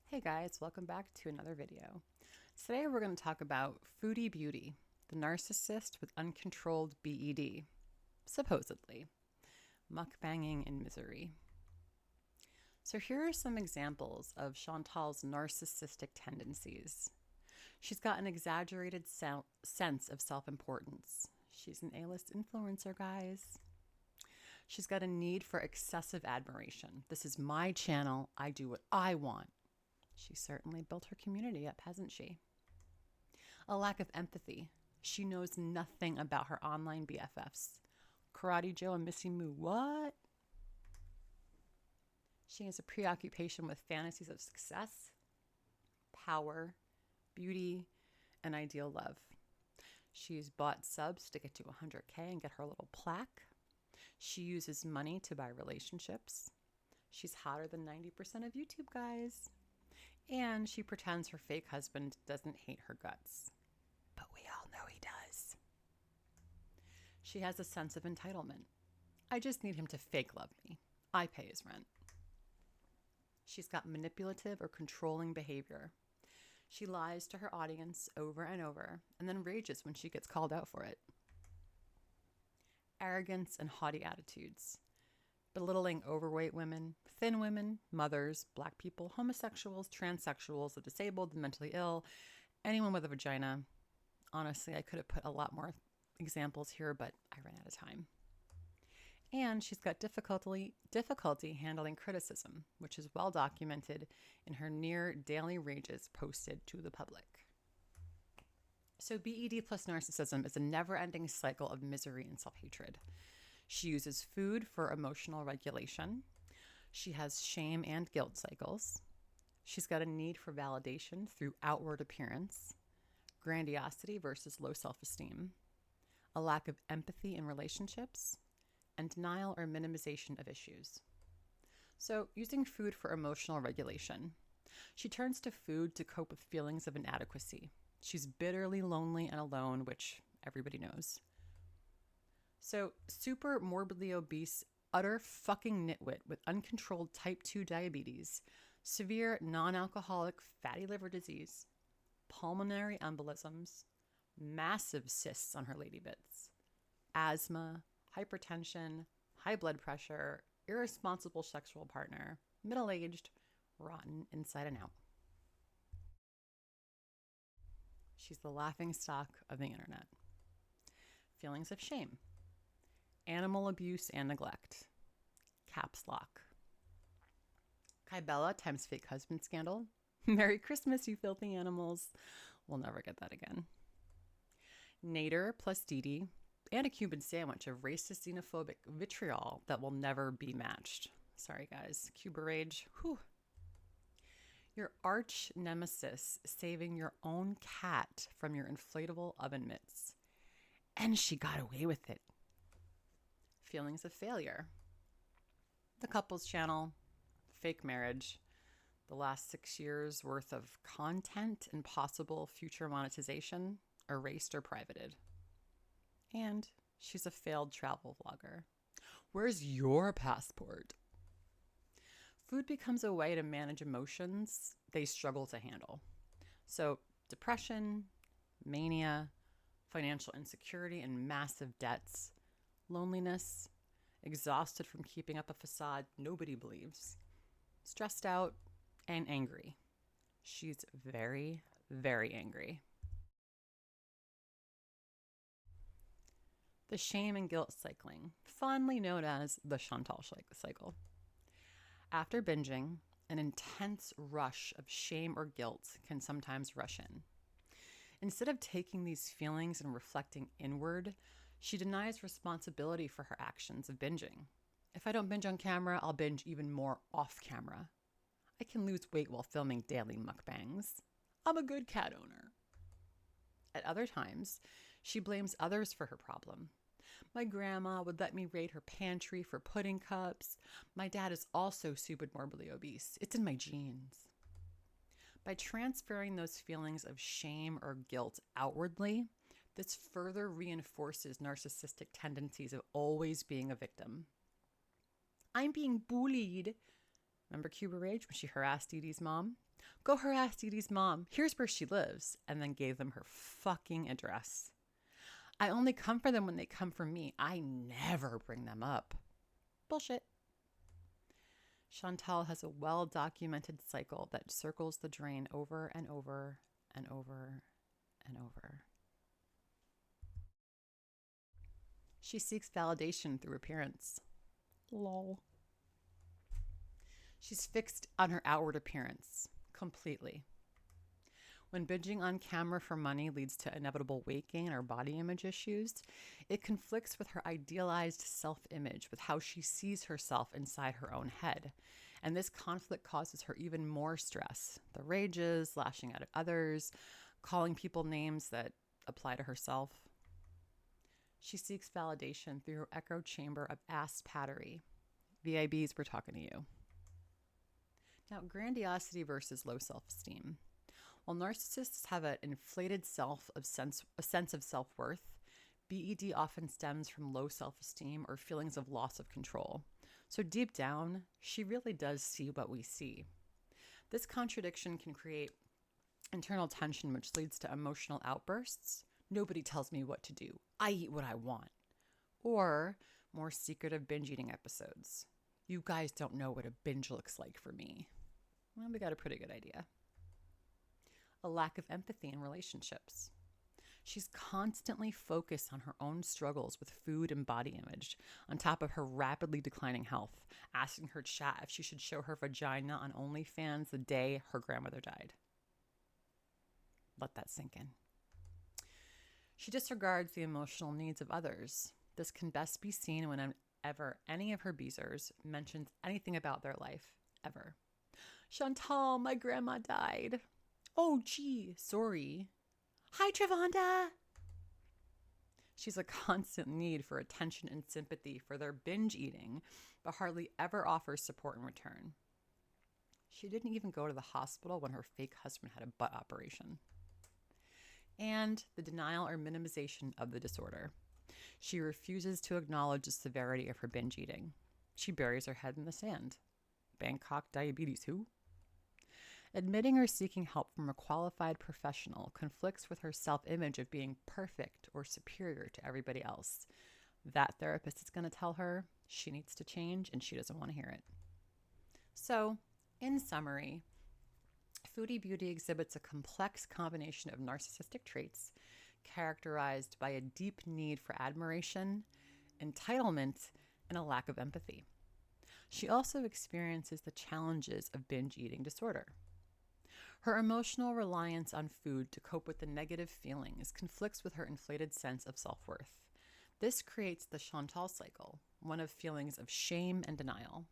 Hey guys, welcome back to another video. Today we're going to talk about Foodie Beauty, the narcissist with uncontrolled B.E.D, supposedly, mukbanging in misery. So here are some examples of Chantal's narcissistic tendencies. She's got an exaggerated sense of self-importance. She's an A-list influencer, guys. She's got a need for excessive admiration. This is my channel. I do what I want. She certainly built her community up, hasn't she? A lack of empathy. She knows nothing about her online BFFs. Karate Joe and Missy Moo, what? She has a preoccupation with fantasies of success, power, beauty, and ideal love. She's bought subs to get to 100K and get her little plaque. She uses money to buy relationships. She's hotter than 90% of YouTube guys. And she pretends her fake husband doesn't hate her guts. But we all know he does. She has a sense of entitlement. I just need him to fake love me. I pay his rent. She's got manipulative or controlling behavior. She lies to her audience over and over and then rages when she gets called out for it. Arrogance and haughty attitudes. Belittling overweight women, thin women, mothers, black people, homosexuals, transsexuals, the disabled, the mentally ill, anyone with a vagina. Honestly, I could have put a lot more examples here, but I ran out of time. And she's got difficulty handling criticism, which is well documented in her near daily rages posted to the public. So B.E.D plus narcissism is a never-ending cycle of misery and self-hatred. She uses food for emotional regulation. She has shame and guilt cycles. She's got a need for validation through outward appearance, grandiosity versus low self-esteem, a lack of empathy in relationships, and denial or minimization of issues. So, using food for emotional regulation. She turns to food to cope with feelings of inadequacy. She's bitterly lonely and alone, which everybody knows. So, super morbidly obese, utter fucking nitwit with uncontrolled type 2 diabetes, severe non-alcoholic fatty liver disease, pulmonary embolisms, massive cysts on her lady bits, asthma, hypertension, high blood pressure, irresponsible sexual partner, middle-aged, rotten inside and out. She's the laughingstock of the internet. Feelings of shame. Animal abuse and neglect. Caps lock. Kybella times fake husband scandal. Merry Christmas, you filthy animals. We'll never get that again. Nader plus Didi and a Cuban sandwich of racist xenophobic vitriol that will never be matched. Sorry guys, Cuba rage. Whew. Your arch nemesis saving your own cat from your inflatable oven mitts. And she got away with it. Feelings of failure. The couples channel, fake marriage, the last 6 years worth of content and possible future monetization, erased or privated. And she's a failed travel vlogger. Where's your passport? Food becomes a way to manage emotions they struggle to handle. So depression, mania, financial insecurity and massive debts, loneliness, exhausted from keeping up a facade nobody believes, stressed out, and angry. She's very, very angry. The shame and guilt cycling, fondly known as the Chantal cycle. After binging, an intense rush of shame or guilt can sometimes rush in. Instead of taking these feelings and reflecting inward, she denies responsibility for her actions of binging. If I don't binge on camera, I'll binge even more off camera. I can lose weight while filming daily mukbangs. I'm a good cat owner. At other times, she blames others for her problem. My grandma would let me raid her pantry for pudding cups. My dad is also super morbidly obese. It's in my genes. By transferring those feelings of shame or guilt outwardly, this further reinforces narcissistic tendencies of always being a victim. I'm being bullied. Remember Cuba Rage when she harassed Dee Dee's mom? Go harass Dee Dee's mom. Here's where she lives. And then gave them her fucking address. I only come for them when they come for me. I never bring them up. Bullshit. Chantal has a well-documented cycle that circles the drain over and over and over and over. She seeks validation through appearance. Lol. She's fixed on her outward appearance. Completely. When binging on camera for money leads to inevitable weight gain or body image issues, it conflicts with her idealized self-image, with how she sees herself inside her own head. And this conflict causes her even more stress. The rages, lashing out at others, calling people names that apply to herself. She seeks validation through her echo chamber of ass pattery. VIBs, we're talking to you. Now, grandiosity versus low self-esteem. While narcissists have an inflated a sense of self-worth, B.E.D often stems from low self-esteem or feelings of loss of control. So deep down, she really does see what we see. This contradiction can create internal tension, which leads to emotional outbursts. Nobody tells me what to do. I eat what I want. Or more secretive binge eating episodes. You guys don't know what a binge looks like for me. Well, we got a pretty good idea. A lack of empathy in relationships. She's constantly focused on her own struggles with food and body image, on top of her rapidly declining health, asking her chat if she should show her vagina on OnlyFans the day her grandmother died. Let that sink in. She disregards the emotional needs of others. This can best be seen whenever any of her beezers mentions anything about their life, ever. Chantal, my grandma died. Oh, gee, sorry. Hi, Travonda. She's a constant need for attention and sympathy for their binge eating, but hardly ever offers support in return. She didn't even go to the hospital when her fake husband had a butt operation. And the denial or minimization of the disorder. She refuses to acknowledge the severity of her binge eating. She buries her head in the sand. Bangkok diabetes, who? Admitting or seeking help from a qualified professional conflicts with her self-image of being perfect or superior to everybody else. That therapist is going to tell her she needs to change and she doesn't want to hear it. So, in summary, Foodie Beauty exhibits a complex combination of narcissistic traits characterized by a deep need for admiration, entitlement, and a lack of empathy. She also experiences the challenges of binge eating disorder. Her emotional reliance on food to cope with the negative feelings conflicts with her inflated sense of self-worth. This creates the Chantal cycle, one of feelings of shame and denial.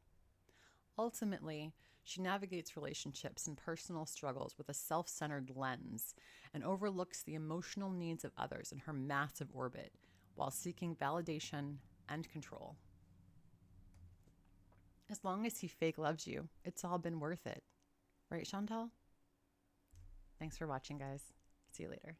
Ultimately, she navigates relationships and personal struggles with a self-centered lens and overlooks the emotional needs of others in her massive orbit while seeking validation and control. As long as he fake loves you, it's all been worth it. Right, Chantal? Thanks for watching, guys. See you later.